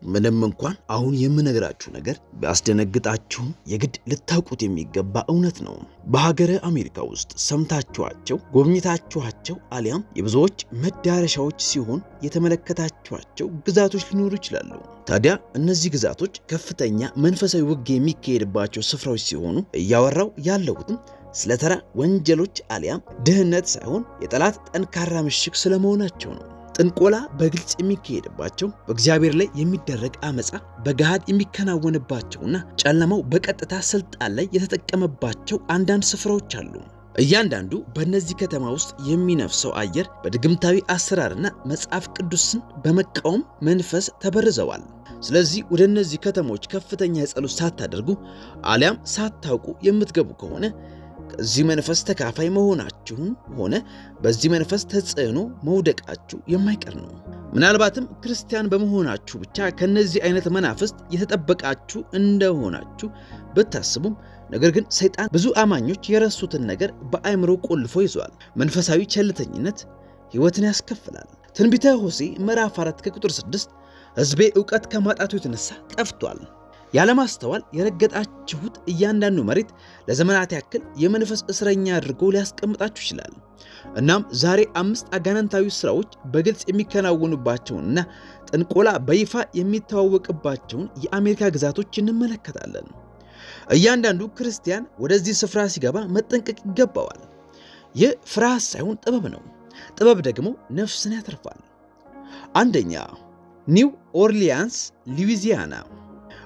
ምንም እንኳን አሁን የምነግራችሁ ነገር ቢያስደነግጣችሁም የግድ ልታውቁት የሚገባ እውነት ነው። በሀገረ አሜሪካ ውስጥ ሰምታችኋቸው ጎብኝታችኋቸው አሊያም የብዙዎች መዳረሻዎች ሲሆን የተመለከታችኋቸው ግዛቶች ሊኖሩ ይችላሉ። ታዲያ እነዚህ ግዛቶች ከፍተኛ መንፈሳዊ ውጊያ የሚካሄድባቸው ስፍራዎች ሲሆኑ እያወራው ያለሁትም ስለተራ ወንጀሎች አሊያም ድህነት ሳይሆን የጠላት ጠንካራ ምሽግ ስለመሆናቸው ነው። ጥንቆላ በግልጽ የሚካሄድባቸው፣ በእግዚአብሔር ላይ የሚደረግ አመጻ በገሃድ የሚከናወንባቸውና ጨለማው በቀጥታ ስልጣን ላይ የተጠቀመባቸው አንዳንድ ስፍራዎች አሉ። እያንዳንዱ በእነዚህ ከተማ ውስጥ የሚነፍሰው አየር በድግምታዊ አሰራርና መጽሐፍ ቅዱስን በመቃወም መንፈስ ተበርዘዋል። ስለዚህ ወደ እነዚህ ከተሞች ከፍተኛ ጸሎት ሳታደርጉ አሊያም ሳታውቁ የምትገቡ ከሆነ ከዚህ መንፈስ ተካፋይ መሆናችሁን ሆነ በዚህ መንፈስ ተጽዕኖ መውደቃችሁ የማይቀር ነው። ምናልባትም ክርስቲያን በመሆናችሁ ብቻ ከነዚህ አይነት መናፍስት የተጠበቃችሁ እንደሆናችሁ ብታስቡም፣ ነገር ግን ሰይጣን ብዙ አማኞች የረሱትን ነገር በአእምሮ ቆልፎ ይዟል። መንፈሳዊ ቸልተኝነት ሕይወትን ያስከፍላል። ትንቢተ ሆሴዕ ምዕራፍ 4 ከቁጥር 6 ሕዝቤ ዕውቀት ከማጣቱ የተነሳ ጠፍቷል። ያለማስተዋል የረገጣችሁት እያንዳንዱ መሬት ለዘመናት ያክል የመንፈስ እስረኛ አድርጎ ሊያስቀምጣችሁ ይችላል። እናም ዛሬ 5 አጋንንታዊ ስራዎች በግልጽ የሚከናወኑባቸውንና ጥንቆላ በይፋ የሚተዋወቅባቸውን የአሜሪካ ግዛቶች እንመለከታለን። እያንዳንዱ ክርስቲያን ወደዚህ ስፍራ ሲገባ መጠንቀቅ ይገባዋል። ይህ ፍርሃት ሳይሆን ጥበብ ነው። ጥበብ ደግሞ ነፍስን ያተርፋል። አንደኛ፣ ኒው ኦርሊያንስ ሉዊዚያና።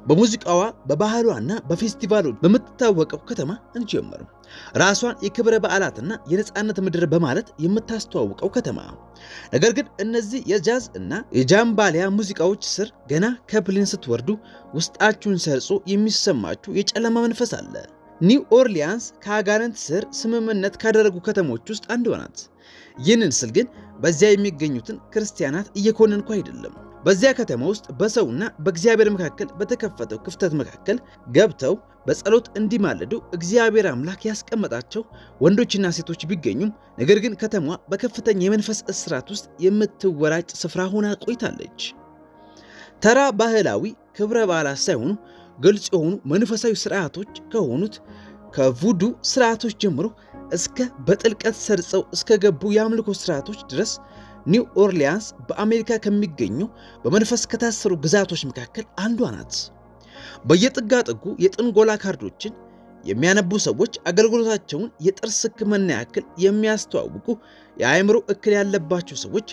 በሙዚቃዋ በባህሏና በፌስቲቫሎች በምትታወቀው ከተማ እንጀምር። ራሷን የክብረ በዓላትና የነጻነት ምድር በማለት የምታስተዋውቀው ከተማ። ነገር ግን እነዚህ የጃዝ እና የጃምባሊያ ሙዚቃዎች ስር ገና ከፕሌን ስትወርዱ ውስጣችሁን ሰርጾ የሚሰማችሁ የጨለማ መንፈስ አለ። ኒው ኦርሊያንስ ከአጋንንት ስር ስምምነት ካደረጉ ከተሞች ውስጥ አንዷ ናት። ይህንን ስል ግን በዚያ የሚገኙትን ክርስቲያናት እየኮነንኩ አይደለም። በዚያ ከተማ ውስጥ በሰውና በእግዚአብሔር መካከል በተከፈተው ክፍተት መካከል ገብተው በጸሎት እንዲማለዱ እግዚአብሔር አምላክ ያስቀመጣቸው ወንዶችና ሴቶች ቢገኙም፣ ነገር ግን ከተማዋ በከፍተኛ የመንፈስ እስራት ውስጥ የምትወራጭ ስፍራ ሆና ቆይታለች። ተራ ባህላዊ ክብረ በዓላት ሳይሆኑ ግልጽ የሆኑ መንፈሳዊ ስርዓቶች ከሆኑት ከቡዱ ስርዓቶች ጀምሮ እስከ በጥልቀት ሰርጸው እስከ ገቡ የአምልኮ ስርዓቶች ድረስ ኒው ኦርሊያንስ በአሜሪካ ከሚገኙ በመንፈስ ከታሰሩ ግዛቶች መካከል አንዷ ናት። በየጥጋጥጉ የጥንቆላ ካርዶችን የሚያነቡ ሰዎች አገልግሎታቸውን የጥርስ ሕክምና ያክል የሚያስተዋውቁ የአእምሮ እክል ያለባቸው ሰዎች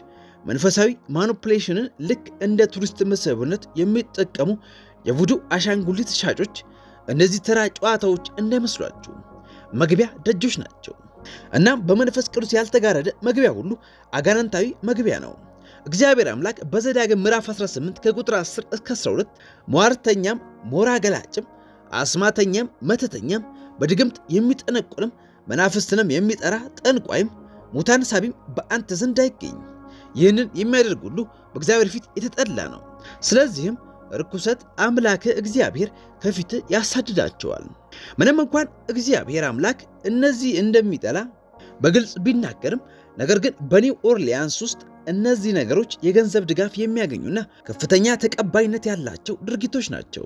መንፈሳዊ ማኒፑሌሽንን ልክ እንደ ቱሪስት መስህብነት የሚጠቀሙ የቡዱ አሻንጉሊት ሻጮች እነዚህ ተራ ጨዋታዎች እንዳይመስሏችሁ መግቢያ ደጆች ናቸው። እናም በመንፈስ ቅዱስ ያልተጋረደ መግቢያ ሁሉ አጋንንታዊ መግቢያ ነው። እግዚአብሔር አምላክ በዘዳግም ምዕራፍ 18 ከቁጥር 10 እስከ 12 ሟርተኛም፣ ሞራ ገላጭም፣ አስማተኛም፣ መተተኛም፣ በድግምት የሚጠነቁልም፣ መናፍስትንም የሚጠራ ጠንቋይም፣ ሙታን ሳቢም በአንተ ዘንድ አይገኝ። ይህንን የሚያደርግ ሁሉ በእግዚአብሔር ፊት የተጠላ ነው። ስለዚህም ርኩሰት አምላክ እግዚአብሔር ከፊት ያሳድዳቸዋል። ምንም እንኳን እግዚአብሔር አምላክ እነዚህ እንደሚጠላ በግልጽ ቢናገርም፣ ነገር ግን በኒው ኦርሊያንስ ውስጥ እነዚህ ነገሮች የገንዘብ ድጋፍ የሚያገኙና ከፍተኛ ተቀባይነት ያላቸው ድርጊቶች ናቸው።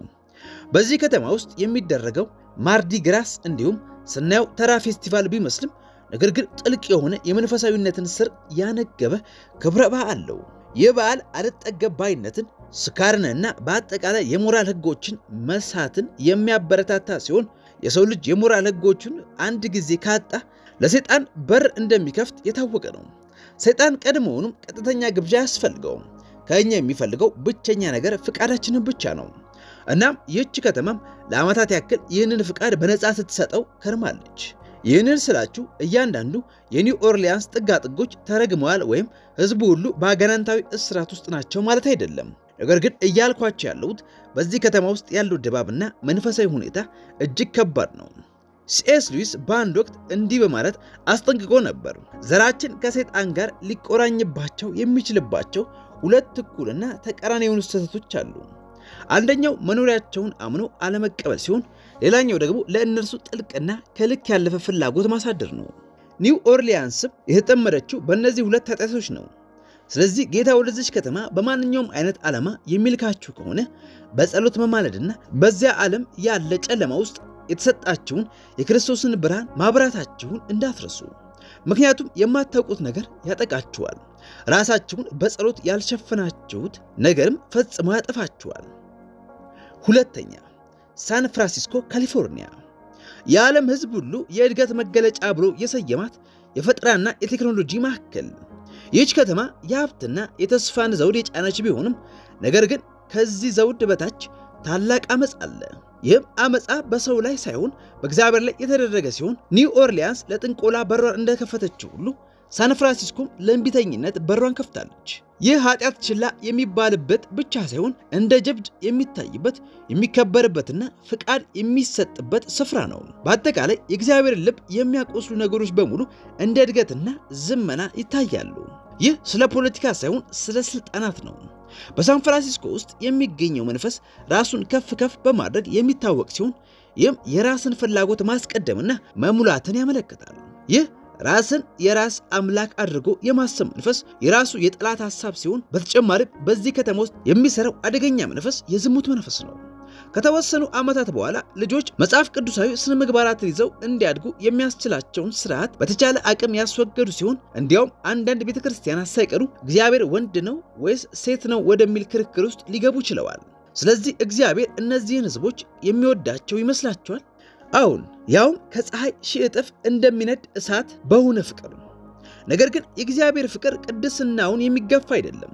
በዚህ ከተማ ውስጥ የሚደረገው ማርዲ ግራስ እንዲሁም ስናየው ተራ ፌስቲቫል ቢመስልም፣ ነገር ግን ጥልቅ የሆነ የመንፈሳዊነትን ስር ያነገበ ክብረ በዓል አለው። ይህ በዓል አልጠገብ ባይነትን፣ ስካርንና በአጠቃላይ የሞራል ሕጎችን መሳትን የሚያበረታታ ሲሆን የሰው ልጅ የሞራል ሕጎቹን አንድ ጊዜ ካጣ ለሰይጣን በር እንደሚከፍት የታወቀ ነው። ሰይጣን ቀድሞውንም ቀጥተኛ ግብዣ አያስፈልገውም። ከእኛ የሚፈልገው ብቸኛ ነገር ፍቃዳችንን ብቻ ነው። እናም ይህች ከተማም ለዓመታት ያክል ይህንን ፍቃድ በነፃ ስትሰጠው ከርማለች። ይህንን ስላችሁ እያንዳንዱ የኒው ኦርሊያንስ ጥጋጥጎች ተረግመዋል ወይም ሕዝቡ ሁሉ በአጋንንታዊ እስራት ውስጥ ናቸው ማለት አይደለም። ነገር ግን እያልኳቸው ያለሁት በዚህ ከተማ ውስጥ ያለው ድባብና መንፈሳዊ ሁኔታ እጅግ ከባድ ነው። ሲኤስ ሉዊስ በአንድ ወቅት እንዲህ በማለት አስጠንቅቆ ነበር። ዘራችን ከሰይጣን ጋር ሊቆራኝባቸው የሚችልባቸው ሁለት እኩልና ተቃራኒ የሆኑ ስህተቶች አሉ። አንደኛው መኖሪያቸውን አምኖ አለመቀበል ሲሆን፣ ሌላኛው ደግሞ ለእነርሱ ጥልቅና ከልክ ያለፈ ፍላጎት ማሳደር ነው። ኒው ኦርሊያንስም የተጠመደችው በእነዚህ ሁለት ኃጢአቶች ነው። ስለዚህ ጌታ ወደዚች ከተማ በማንኛውም አይነት ዓላማ የሚልካችሁ ከሆነ በጸሎት መማለድና በዚያ ዓለም ያለ ጨለማ ውስጥ የተሰጣችሁን የክርስቶስን ብርሃን ማብራታችሁን እንዳትረሱ። ምክንያቱም የማታውቁት ነገር ያጠቃችኋል። ራሳችሁን በጸሎት ያልሸፈናችሁት ነገርም ፈጽሞ ያጠፋችኋል። ሁለተኛ፣ ሳን ፍራንሲስኮ ካሊፎርኒያ። የዓለም ሕዝብ ሁሉ የእድገት መገለጫ ብሎ የሰየማት የፈጠራና የቴክኖሎጂ ማዕከል። ይህች ከተማ የሀብትና የተስፋን ዘውድ የጫነች ቢሆንም ነገር ግን ከዚህ ዘውድ በታች ታላቅ አመፅ አለ። ይህም አመፃ በሰው ላይ ሳይሆን በእግዚአብሔር ላይ የተደረገ ሲሆን ኒው ኦርሊያንስ ለጥንቆላ በሯን እንደከፈተችው ሁሉ ሳን ፍራንሲስኮም ለእንቢተኝነት በሯን ከፍታለች። ይህ ኃጢአት ችላ የሚባልበት ብቻ ሳይሆን እንደ ጀብድ የሚታይበት የሚከበርበትና ፍቃድ የሚሰጥበት ስፍራ ነው። በአጠቃላይ የእግዚአብሔርን ልብ የሚያቆስሉ ነገሮች በሙሉ እንደ እድገትና ዝመና ይታያሉ። ይህ ስለ ፖለቲካ ሳይሆን ስለ ስልጣናት ነው። በሳን ፍራንሲስኮ ውስጥ የሚገኘው መንፈስ ራሱን ከፍ ከፍ በማድረግ የሚታወቅ ሲሆን ይህም የራስን ፍላጎት ማስቀደምና መሙላትን ያመለክታል። ይህ ራስን የራስ አምላክ አድርጎ የማሰብ መንፈስ የራሱ የጠላት ሐሳብ ሲሆን በተጨማሪም በዚህ ከተማ ውስጥ የሚሰራው አደገኛ መንፈስ የዝሙት መንፈስ ነው። ከተወሰኑ ዓመታት በኋላ ልጆች መጽሐፍ ቅዱሳዊ ስነ ምግባራትን ይዘው እንዲያድጉ የሚያስችላቸውን ስርዓት በተቻለ አቅም ያስወገዱ ሲሆን እንዲያውም አንዳንድ ቤተክርስቲያናት ሳይቀሩ እግዚአብሔር ወንድ ነው ወይስ ሴት ነው ወደሚል ክርክር ውስጥ ሊገቡ ችለዋል። ስለዚህ እግዚአብሔር እነዚህን ሕዝቦች የሚወዳቸው ይመስላችኋል? አሁን ያውም ከፀሐይ ሺህ እጥፍ እንደሚነድ እሳት በሆነ ፍቅር። ነገር ግን የእግዚአብሔር ፍቅር ቅድስናውን የሚገፋ አይደለም።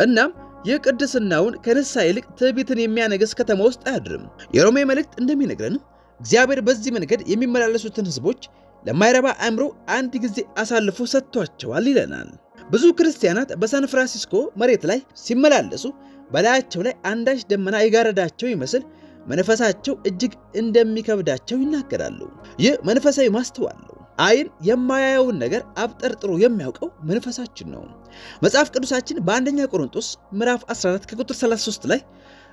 እናም ይህ ቅድስናውን ከንስሐ ይልቅ ትዕቢትን የሚያነግስ ከተማ ውስጥ አያድርም። የሮሜ መልእክት እንደሚነግረንም እግዚአብሔር በዚህ መንገድ የሚመላለሱትን ሕዝቦች ለማይረባ አእምሮ አንድ ጊዜ አሳልፎ ሰጥቷቸዋል ይለናል። ብዙ ክርስቲያናት በሳን ፍራንሲስኮ መሬት ላይ ሲመላለሱ በላያቸው ላይ አንዳች ደመና የጋረዳቸው ይመስል መንፈሳቸው እጅግ እንደሚከብዳቸው ይናገራሉ። ይህ መንፈሳዊ ማስተዋል ነው። ዓይን የማያየውን ነገር አብጠርጥሮ የሚያውቀው መንፈሳችን ነው። መጽሐፍ ቅዱሳችን በአንደኛ ቆሮንቶስ ምዕራፍ 14 ከቁጥር 33 ላይ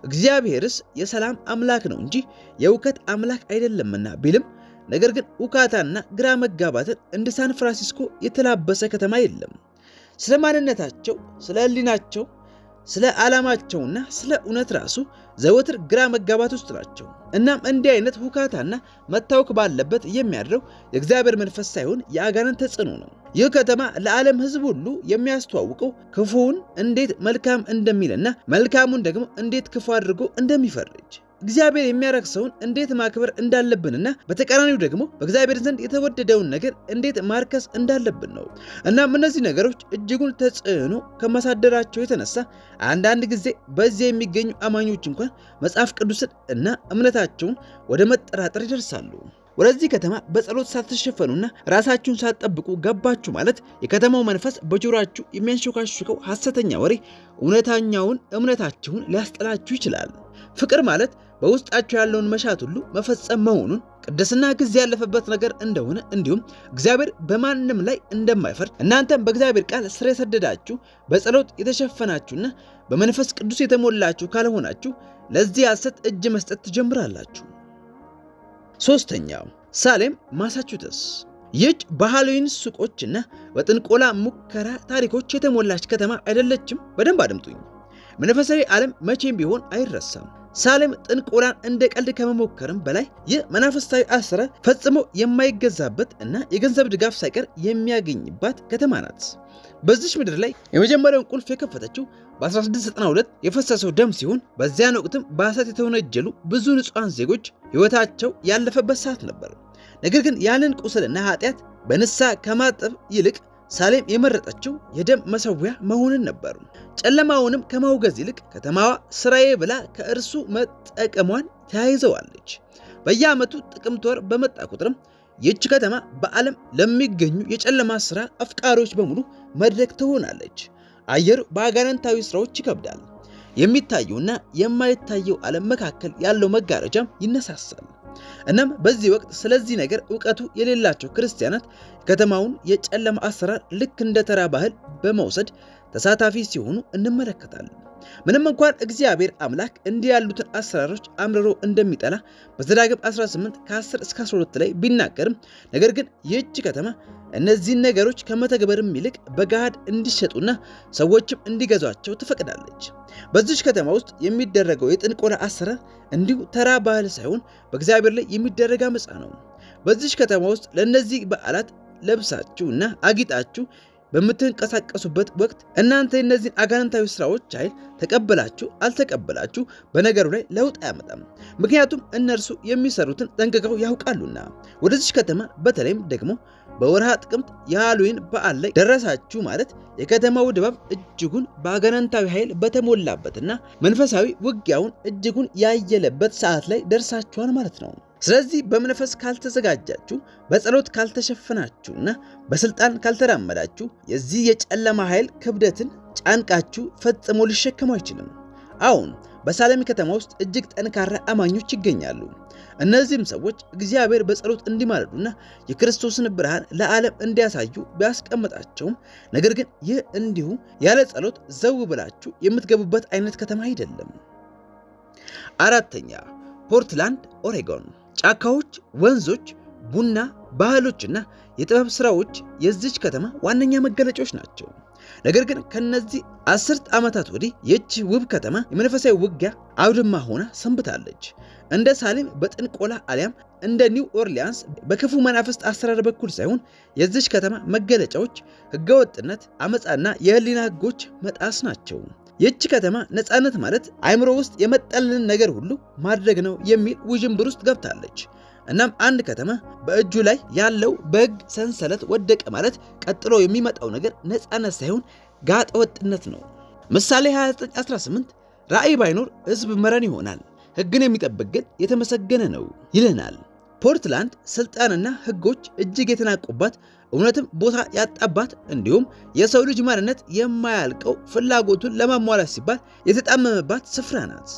እግዚአብሔርስ የሰላም አምላክ ነው እንጂ የእውከት አምላክ አይደለምና ቢልም ነገር ግን ውካታና ግራ መጋባትን እንደ ሳን ፍራንሲስኮ የተላበሰ ከተማ የለም። ስለ ማንነታቸው፣ ስለ ሕሊናቸው፣ ስለ ዓላማቸውና ስለ እውነት ራሱ ዘወትር ግራ መጋባት ውስጥ ናቸው። እናም እንዲህ አይነት ሁካታና መታወክ ባለበት የሚያድረው የእግዚአብሔር መንፈስ ሳይሆን የአጋንንት ተጽዕኖ ነው። ይህ ከተማ ለዓለም ሕዝብ ሁሉ የሚያስተዋውቀው ክፉውን እንዴት መልካም እንደሚልና መልካሙን ደግሞ እንዴት ክፉ አድርጎ እንደሚፈርጅ፣ እግዚአብሔር የሚያረክሰውን እንዴት ማክበር እንዳለብንና በተቃራኒው ደግሞ በእግዚአብሔር ዘንድ የተወደደውን ነገር እንዴት ማርከስ እንዳለብን ነው። እናም እነዚህ ነገሮች እጅጉን ተጽዕኖ ከማሳደራቸው የተነሳ አንዳንድ ጊዜ በዚያ የሚገኙ አማኞች እንኳን መጽሐፍ ቅዱስን እና እምነታቸውን ወደ መጠራጠር ይደርሳሉ። ወደዚህ ከተማ በጸሎት ሳትሸፈኑና ራሳችሁን ሳትጠብቁ ገባችሁ ማለት የከተማው መንፈስ በጆሮአችሁ የሚያንሾካሹከው ሐሰተኛ ወሬ እውነተኛውን እምነታችሁን ሊያስጠላችሁ ይችላል። ፍቅር ማለት በውስጣችሁ ያለውን መሻት ሁሉ መፈጸም መሆኑን፣ ቅድስና ጊዜ ያለፈበት ነገር እንደሆነ እንዲሁም እግዚአብሔር በማንም ላይ እንደማይፈርድ እናንተም በእግዚአብሔር ቃል ስር የሰደዳችሁ በጸሎት የተሸፈናችሁና በመንፈስ ቅዱስ የተሞላችሁ ካልሆናችሁ ለዚህ ሐሰት እጅ መስጠት ትጀምራላችሁ። ሶስተኛው፣ ሳሌም ማሳቹሴትስ። ይህች በሃሎዊን ሱቆችና በጥንቆላ ሙከራ ታሪኮች የተሞላች ከተማ አይደለችም? በደንብ አድምጡኝ። መንፈሳዊ ዓለም መቼም ቢሆን አይረሳም። ሳሌም ጥንቆላን እንደ ቀልድ ከመሞከርም በላይ ይህ መናፍስታዊ አሰራር ፈጽሞ የማይገዛበት እና የገንዘብ ድጋፍ ሳይቀር የሚያገኝባት ከተማ ናት። በዚች ምድር ላይ የመጀመሪያውን ቁልፍ የከፈተችው በ1692 የፈሰሰው ደም ሲሆን በዚያን ወቅትም በሐሰት የተወነጀሉ ብዙ ንጹሐን ዜጎች ሕይወታቸው ያለፈበት ሰዓት ነበር። ነገር ግን ያንን ቁስልና ኃጢአት በንስሐ ከማጠብ ይልቅ ሳሌም የመረጠችው የደም መሰዊያ መሆንን ነበር። ጨለማውንም ከማውገዝ ይልቅ ከተማዋ ስራዬ ብላ ከእርሱ መጠቀሟን ተያይዘዋለች። በየዓመቱ ጥቅምት ወር በመጣ ቁጥርም ይህች ከተማ በዓለም ለሚገኙ የጨለማ ስራ አፍቃሪዎች በሙሉ መድረክ ትሆናለች። አየሩ በአጋንንታዊ ስራዎች ይከብዳል። የሚታየውና የማይታየው ዓለም መካከል ያለው መጋረጃም ይነሳሳል። እናም በዚህ ወቅት ስለዚህ ነገር ዕውቀቱ የሌላቸው ክርስቲያናት ከተማውን የጨለማ አሰራር ልክ እንደ ተራ ባህል በመውሰድ ተሳታፊ ሲሆኑ እንመለከታለን። ምንም እንኳን እግዚአብሔር አምላክ እንዲህ ያሉትን አሰራሮች አምርሮ እንደሚጠላ በዘዳግም 18 ከ10 እስከ 12 ላይ ቢናገርም ነገር ግን ይህች ከተማ እነዚህን ነገሮች ከመተግበርም ይልቅ በገሃድ እንዲሸጡና ሰዎችም እንዲገዟቸው ትፈቅዳለች። በዚች ከተማ ውስጥ የሚደረገው የጥንቆላ አሰራር እንዲሁ ተራ ባህል ሳይሆን በእግዚአብሔር ላይ የሚደረግ አመጻ ነው። በዚች ከተማ ውስጥ ለእነዚህ በዓላት ለብሳችሁና አጊጣችሁ በምትንቀሳቀሱበት ወቅት እናንተ የእነዚህን አጋንንታዊ ስራዎች ኃይል ተቀበላችሁ አልተቀበላችሁ በነገሩ ላይ ለውጥ አያመጣም። ምክንያቱም እነርሱ የሚሰሩትን ጠንቅቀው ያውቃሉና። ወደዚች ከተማ በተለይም ደግሞ በወርሃ ጥቅምት የሃሎዊን በዓል ላይ ደረሳችሁ ማለት የከተማው ድባብ እጅጉን በአጋንንታዊ ኃይል በተሞላበትና መንፈሳዊ ውጊያውን እጅጉን ያየለበት ሰዓት ላይ ደርሳችኋል ማለት ነው። ስለዚህ በመንፈስ ካልተዘጋጃችሁ፣ በጸሎት ካልተሸፈናችሁና በስልጣን ካልተራመዳችሁ የዚህ የጨለማ ኃይል ክብደትን ጫንቃችሁ ፈጽሞ ሊሸከሙ አይችልም። አሁን በሳሌም ከተማ ውስጥ እጅግ ጠንካራ አማኞች ይገኛሉ። እነዚህም ሰዎች እግዚአብሔር በጸሎት እንዲማልዱና የክርስቶስን ብርሃን ለዓለም እንዲያሳዩ ቢያስቀምጣቸውም ነገር ግን ይህ እንዲሁ ያለ ጸሎት ዘው ብላችሁ የምትገቡበት አይነት ከተማ አይደለም። አራተኛ፣ ፖርትላንድ ኦሬጎን። ጫካዎች፣ ወንዞች፣ ቡና፣ ባህሎችና የጥበብ ስራዎች የዚች ከተማ ዋነኛ መገለጫዎች ናቸው። ነገር ግን ከነዚህ 10 ዓመታት ወዲህ ይህች ውብ ከተማ የመንፈሳዊ ውጊያ አውድማ ሆና ሰንብታለች። እንደ ሳሌም በጥንቆላ አሊያም እንደ ኒው ኦርሊያንስ በክፉ መናፍስት አሰራር በኩል ሳይሆን የዚች ከተማ መገለጫዎች ህገወጥነት፣ አመፃና የህሊና ህጎች መጣስ ናቸው። ይህች ከተማ ነፃነት ማለት አእምሮ ውስጥ የመጣልንን ነገር ሁሉ ማድረግ ነው የሚል ውዥንብር ውስጥ ገብታለች። እናም አንድ ከተማ በእጁ ላይ ያለው በህግ ሰንሰለት ወደቀ ማለት ቀጥሎ የሚመጣው ነገር ነፃነት ሳይሆን ጋጠ ወጥነት ነው። ምሳሌ 29:18 ራእይ ባይኖር ህዝብ መረን ይሆናል፣ ህግን የሚጠብቅ ግን የተመሰገነ ነው ይለናል። ፖርትላንድ ስልጣንና ህጎች እጅግ የተናቁባት፣ እውነትም ቦታ ያጣባት፣ እንዲሁም የሰው ልጅ ማንነት የማያልቀው ፍላጎቱን ለማሟላት ሲባል የተጣመመባት ስፍራ ናት።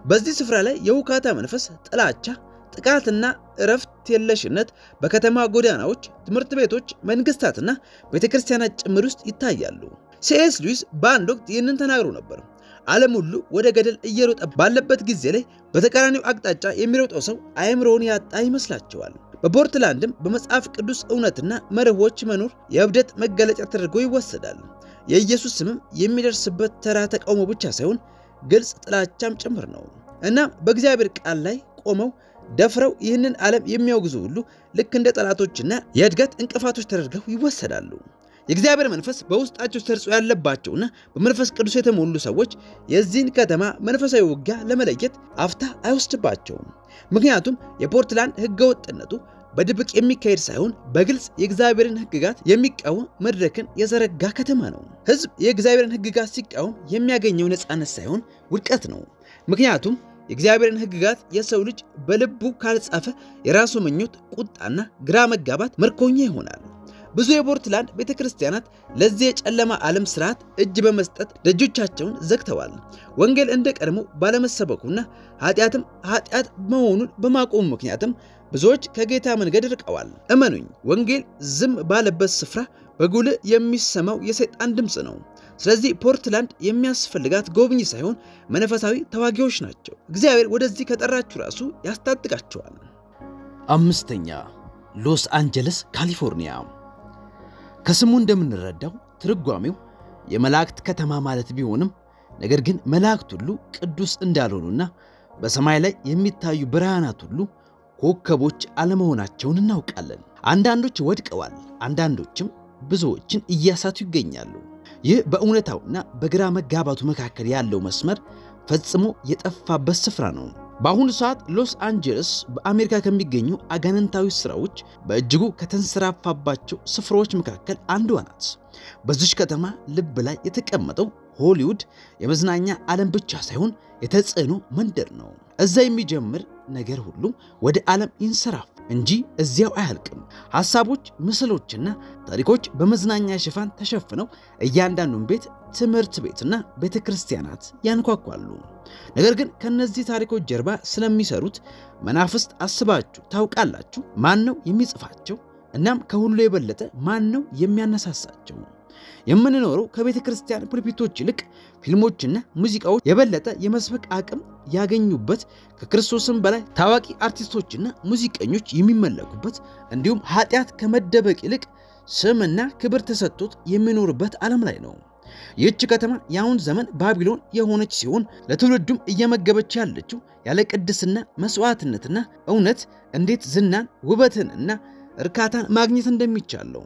በዚህ ስፍራ ላይ የውካታ መንፈስ፣ ጥላቻ፣ ጥቃትና እረፍት የለሽነት በከተማ ጎዳናዎች፣ ትምህርት ቤቶች፣ መንግስታትና ቤተክርስቲያናት ጭምር ውስጥ ይታያሉ። ሲኤስ ሉዊስ በአንድ ወቅት ይህንን ተናግሮ ነበር። ዓለም ሁሉ ወደ ገደል እየሮጠ ባለበት ጊዜ ላይ በተቃራኒው አቅጣጫ የሚሮጠው ሰው አእምሮውን ያጣ ይመስላቸዋል። በፖርትላንድም በመጽሐፍ ቅዱስ እውነትና መርሆች መኖር የእብደት መገለጫ ተደርጎ ይወሰዳል። የኢየሱስ ስምም የሚደርስበት ተራ ተቃውሞ ብቻ ሳይሆን ግልጽ ጥላቻም ጭምር ነው። እናም በእግዚአብሔር ቃል ላይ ቆመው ደፍረው ይህንን ዓለም የሚያወግዙ ሁሉ ልክ እንደ ጠላቶችና የእድገት እንቅፋቶች ተደርገው ይወሰዳሉ። የእግዚአብሔር መንፈስ በውስጣቸው ሰርጾ ያለባቸውና በመንፈስ ቅዱስ የተሞሉ ሰዎች የዚህን ከተማ መንፈሳዊ ውጊያ ለመለየት አፍታ አይወስድባቸውም። ምክንያቱም የፖርትላንድ ህገወጥነቱ በድብቅ የሚካሄድ ሳይሆን በግልጽ የእግዚአብሔርን ህግጋት የሚቃወም መድረክን የዘረጋ ከተማ ነው። ህዝብ የእግዚአብሔርን ህግጋት ሲቃወም የሚያገኘው ነፃነት ሳይሆን ውድቀት ነው። ምክንያቱም የእግዚአብሔርን ህግጋት የሰው ልጅ በልቡ ካልጻፈ የራሱ ምኞት፣ ቁጣና ግራ መጋባት ምርኮኛ ይሆናል። ብዙ የፖርትላንድ ቤተክርስቲያናት ለዚህ የጨለማ ዓለም ስርዓት እጅ በመስጠት ደጆቻቸውን ዘግተዋል። ወንጌል እንደ ቀድሞ ባለመሰበኩና ኃጢአትም ኃጢአት መሆኑን በማቆሙ ምክንያትም ብዙዎች ከጌታ መንገድ ርቀዋል። እመኑኝ፣ ወንጌል ዝም ባለበት ስፍራ በጉልህ የሚሰማው የሰይጣን ድምፅ ነው። ስለዚህ ፖርትላንድ የሚያስፈልጋት ጎብኚ ሳይሆን መንፈሳዊ ተዋጊዎች ናቸው። እግዚአብሔር ወደዚህ ከጠራችሁ ራሱ ያስታጥቃቸዋል። አምስተኛ፣ ሎስ አንጀለስ ካሊፎርኒያ። ከስሙ እንደምንረዳው ትርጓሜው የመላእክት ከተማ ማለት ቢሆንም ነገር ግን መላእክት ሁሉ ቅዱስ እንዳልሆኑና በሰማይ ላይ የሚታዩ ብርሃናት ሁሉ ኮከቦች አለመሆናቸውን እናውቃለን። አንዳንዶች ወድቀዋል፣ አንዳንዶችም ብዙዎችን እያሳቱ ይገኛሉ። ይህ በእውነታውና በግራ መጋባቱ መካከል ያለው መስመር ፈጽሞ የጠፋበት ስፍራ ነው። በአሁኑ ሰዓት ሎስ አንጀለስ በአሜሪካ ከሚገኙ አጋንንታዊ ስራዎች በእጅጉ ከተንሰራፋባቸው ስፍራዎች መካከል አንዷ ናት። በዚች ከተማ ልብ ላይ የተቀመጠው ሆሊውድ የመዝናኛ ዓለም ብቻ ሳይሆን የተጽዕኖ መንደር ነው። እዛ የሚጀምር ነገር ሁሉ ወደ ዓለም ይንሰራፍ እንጂ እዚያው አያልቅም። ሐሳቦች፣ ምስሎችና ታሪኮች በመዝናኛ ሽፋን ተሸፍነው እያንዳንዱን ቤት፣ ትምህርት ቤትና ቤተክርስቲያናት ያንኳኳሉ። ነገር ግን ከነዚህ ታሪኮች ጀርባ ስለሚሰሩት መናፍስት አስባችሁ ታውቃላችሁ? ማን ነው የሚጽፋቸው? እናም ከሁሉ የበለጠ ማን ነው የሚያነሳሳቸው? የምንኖረው ከቤተ ክርስቲያን ፑልፒቶች ይልቅ ፊልሞችና ሙዚቃዎች የበለጠ የመስበክ አቅም ያገኙበት፣ ከክርስቶስም በላይ ታዋቂ አርቲስቶችና ሙዚቀኞች የሚመለኩበት፣ እንዲሁም ኃጢአት ከመደበቅ ይልቅ ስምና ክብር ተሰጥቶት የሚኖርበት ዓለም ላይ ነው። ይህች ከተማ የአሁን ዘመን ባቢሎን የሆነች ሲሆን ለትውልዱም እየመገበች ያለችው ያለ ቅድስና መስዋዕትነትና እውነት እንዴት ዝናን ውበትንና እርካታን ማግኘት እንደሚቻል ነው።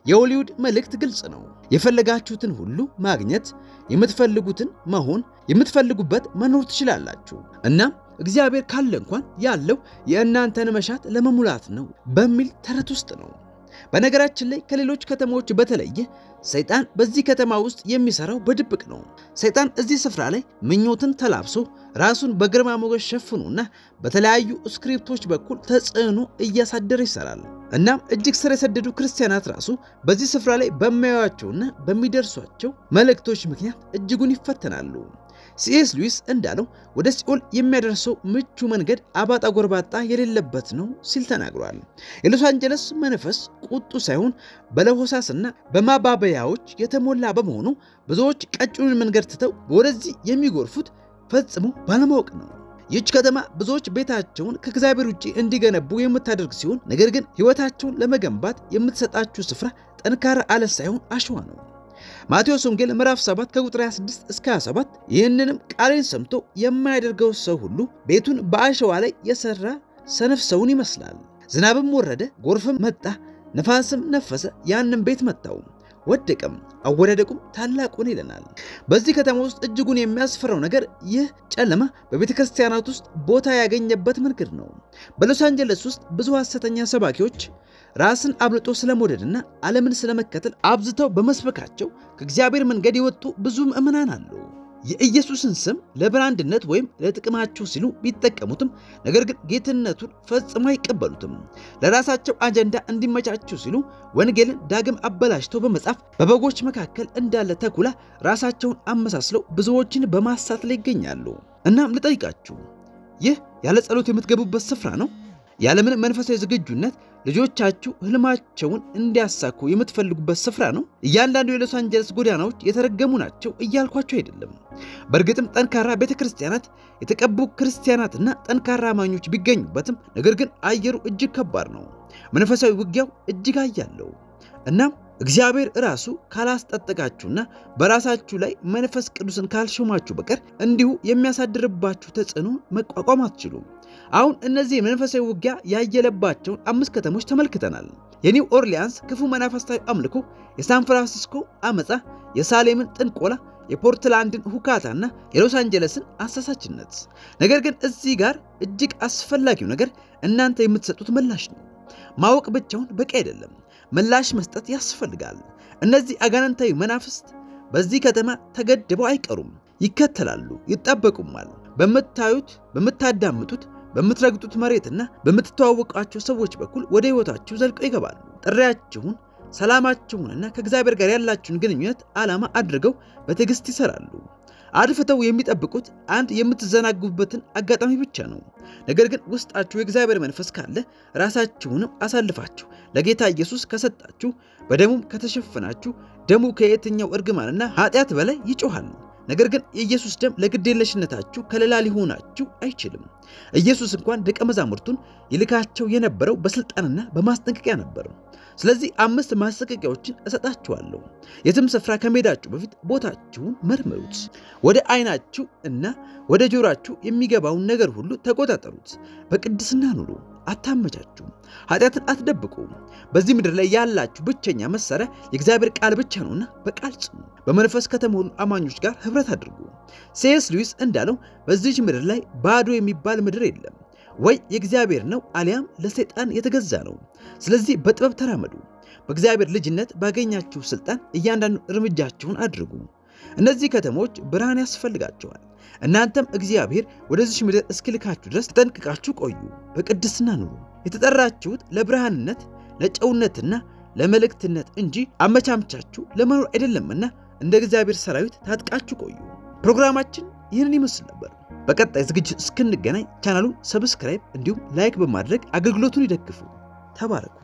የሆሊውድ መልእክት ግልጽ ነው። የፈለጋችሁትን ሁሉ ማግኘት፣ የምትፈልጉትን መሆን፣ የምትፈልጉበት መኖር ትችላላችሁ። እናም እግዚአብሔር ካለ እንኳን ያለው የእናንተን መሻት ለመሙላት ነው በሚል ተረት ውስጥ ነው። በነገራችን ላይ ከሌሎች ከተሞች በተለየ ሰይጣን በዚህ ከተማ ውስጥ የሚሰራው በድብቅ ነው። ሰይጣን እዚህ ስፍራ ላይ ምኞትን ተላብሶ ራሱን በግርማ ሞገስ ሸፍኖና በተለያዩ ስክሪፕቶች በኩል ተጽዕኖ እያሳደረ ይሰራል። እናም እጅግ ስር የሰደዱ ክርስቲያናት ራሱ በዚህ ስፍራ ላይ በሚያዩአቸውና በሚደርሷቸው መልእክቶች ምክንያት እጅጉን ይፈተናሉ። ሲኤስ ሉዊስ እንዳለው ወደ ሲኦል የሚያደርሰው ምቹ መንገድ አባጣ ጎርባጣ የሌለበት ነው ሲል ተናግሯል። የሎስ አንጀለስ መንፈስ ቁጡ ሳይሆን በለሆሳስና በማባበያዎች የተሞላ በመሆኑ ብዙዎች ቀጭኑን መንገድ ትተው ወደዚህ የሚጎርፉት ፈጽሞ ባለማወቅ ነው። ይህች ከተማ ብዙዎች ቤታቸውን ከእግዚአብሔር ውጭ እንዲገነቡ የምታደርግ ሲሆን ነገር ግን ሕይወታቸውን ለመገንባት የምትሰጣችሁ ስፍራ ጠንካራ አለት ሳይሆን አሸዋ ነው። ማቴዎስ ወንጌል ምዕራፍ 7 ከቁጥር 26 እስከ 27 ይህንንም ቃሌን ሰምቶ የማያደርገው ሰው ሁሉ ቤቱን በአሸዋ ላይ የሰራ ሰነፍ ሰውን ይመስላል። ዝናብም ወረደ፣ ጎርፍም መጣ፣ ነፋስም ነፈሰ፣ ያንም ቤት መታው፣ ወደቀም፣ አወዳደቁም ታላቅ ሆነ ይለናል። በዚህ ከተማ ውስጥ እጅጉን የሚያስፈራው ነገር ይህ ጨለማ በቤተ ክርስቲያናት ውስጥ ቦታ ያገኘበት መንገድ ነው። በሎስ አንጀለስ ውስጥ ብዙ ሐሰተኛ ሰባኪዎች ራስን አብልጦ ስለመውደድና ዓለምን ስለመከተል አብዝተው በመስበካቸው ከእግዚአብሔር መንገድ የወጡ ብዙ ምዕመናን አሉ። የኢየሱስን ስም ለብራንድነት ወይም ለጥቅማቸው ሲሉ ቢጠቀሙትም ነገር ግን ጌትነቱን ፈጽሞ አይቀበሉትም። ለራሳቸው አጀንዳ እንዲመቻቸው ሲሉ ወንጌልን ዳግም አበላሽተው በመጻፍ በበጎች መካከል እንዳለ ተኩላ ራሳቸውን አመሳስለው ብዙዎችን በማሳት ላይ ይገኛሉ። እናም ልጠይቃችሁ፣ ይህ ያለ ጸሎት የምትገቡበት ስፍራ ነው? ያለምን መንፈሳዊ ዝግጁነት ልጆቻችሁ ህልማቸውን እንዲያሳኩ የምትፈልጉበት ስፍራ ነው? እያንዳንዱ የሎስ አንጀለስ ጎዳናዎች የተረገሙ ናቸው እያልኳቸው አይደለም። በእርግጥም ጠንካራ ቤተክርስቲያናት፣ የተቀቡ ክርስቲያናትና ጠንካራ አማኞች ቢገኙበትም ነገር ግን አየሩ እጅግ ከባድ ነው። መንፈሳዊ ውጊያው እጅግ አያለው። እናም እግዚአብሔር ራሱ ካላስጠጠቃችሁና በራሳችሁ ላይ መንፈስ ቅዱስን ካልሾማችሁ በቀር እንዲሁ የሚያሳድርባችሁ ተጽዕኖ መቋቋም አትችሉም። አሁን እነዚህ መንፈሳዊ ውጊያ ያየለባቸውን 5 ከተሞች ተመልክተናል። የኒው ኦርሊያንስ ክፉ መናፈስታዊ አምልኮ፣ የሳን ፍራንሲስኮ አመፃ፣ የሳሌምን ጥንቆላ፣ የፖርትላንድን ሁካታና የሎስ አንጀለስን አሳሳችነት። ነገር ግን እዚህ ጋር እጅግ አስፈላጊው ነገር እናንተ የምትሰጡት ምላሽ ነው። ማወቅ ብቻውን በቂ አይደለም፣ ምላሽ መስጠት ያስፈልጋል። እነዚህ አጋንንታዊ መናፍስት በዚህ ከተማ ተገድበው አይቀሩም፣ ይከተላሉ፣ ይጣበቁማል። በምታዩት፣ በምታዳምጡት፣ በምትረግጡት መሬትና በምትተዋወቋቸው ሰዎች በኩል ወደ ሕይወታችሁ ዘልቀው ይገባሉ። ጥሪያችሁን፣ ሰላማችሁንና ከእግዚአብሔር ጋር ያላችሁን ግንኙነት ዓላማ አድርገው በትዕግስት ይሰራሉ። አድፍተው የሚጠብቁት አንድ የምትዘናጉበትን አጋጣሚ ብቻ ነው። ነገር ግን ውስጣችሁ የእግዚአብሔር መንፈስ ካለ ራሳችሁንም አሳልፋችሁ ለጌታ ኢየሱስ ከሰጣችሁ፣ በደሙም ከተሸፈናችሁ ደሙ ከየትኛው እርግማንና ኃጢአት በላይ ይጮሃል። ነገር ግን የኢየሱስ ደም ለግዴለሽነታችሁ ከለላ ሊሆናችሁ አይችልም። ኢየሱስ እንኳን ደቀ መዛሙርቱን ይልካቸው የነበረው በስልጣንና በማስጠንቀቂያ ነበር። ስለዚህ 5 ማስጠንቀቂያዎችን እሰጣችኋለሁ። የትም ስፍራ ከመሄዳችሁ በፊት ቦታችሁን መርምሩት። ወደ ዓይናችሁ እና ወደ ጆሮአችሁ የሚገባውን ነገር ሁሉ ተቆጣጠሩት። በቅድስና ኑሩ፣ አታመቻችሁ፣ ኃጢአትን አትደብቁ። በዚህ ምድር ላይ ያላችሁ ብቸኛ መሳሪያ የእግዚአብሔር ቃል ብቻ ነውና በቃል ጽኑ። በመንፈስ ከተሞሉ አማኞች ጋር ህብረት አድርጉ። ሲኤስ ሉዊስ እንዳለው በዚህች ምድር ላይ ባዶ የሚባል ምድር የለም። ወይ የእግዚአብሔር ነው አሊያም ለሰይጣን የተገዛ ነው። ስለዚህ በጥበብ ተራመዱ። በእግዚአብሔር ልጅነት ባገኛችሁ ስልጣን እያንዳንዱ እርምጃችሁን አድርጉ። እነዚህ ከተሞች ብርሃን ያስፈልጋቸዋል። እናንተም እግዚአብሔር ወደዚህ ምድር እስኪልካችሁ ድረስ ተጠንቅቃችሁ ቆዩ። በቅድስና ኑሩ። የተጠራችሁት ለብርሃንነት፣ ለጨውነትና ለመልእክትነት እንጂ አመቻምቻችሁ ለመኖር አይደለምና እንደ እግዚአብሔር ሰራዊት ታጥቃችሁ ቆዩ። ፕሮግራማችን ይህንን ይመስል ነበር። በቀጣይ ዝግጅት እስክንገናኝ ቻናሉን ሰብስክራይብ እንዲሁም ላይክ በማድረግ አገልግሎቱን ይደግፉ። ተባረኩ።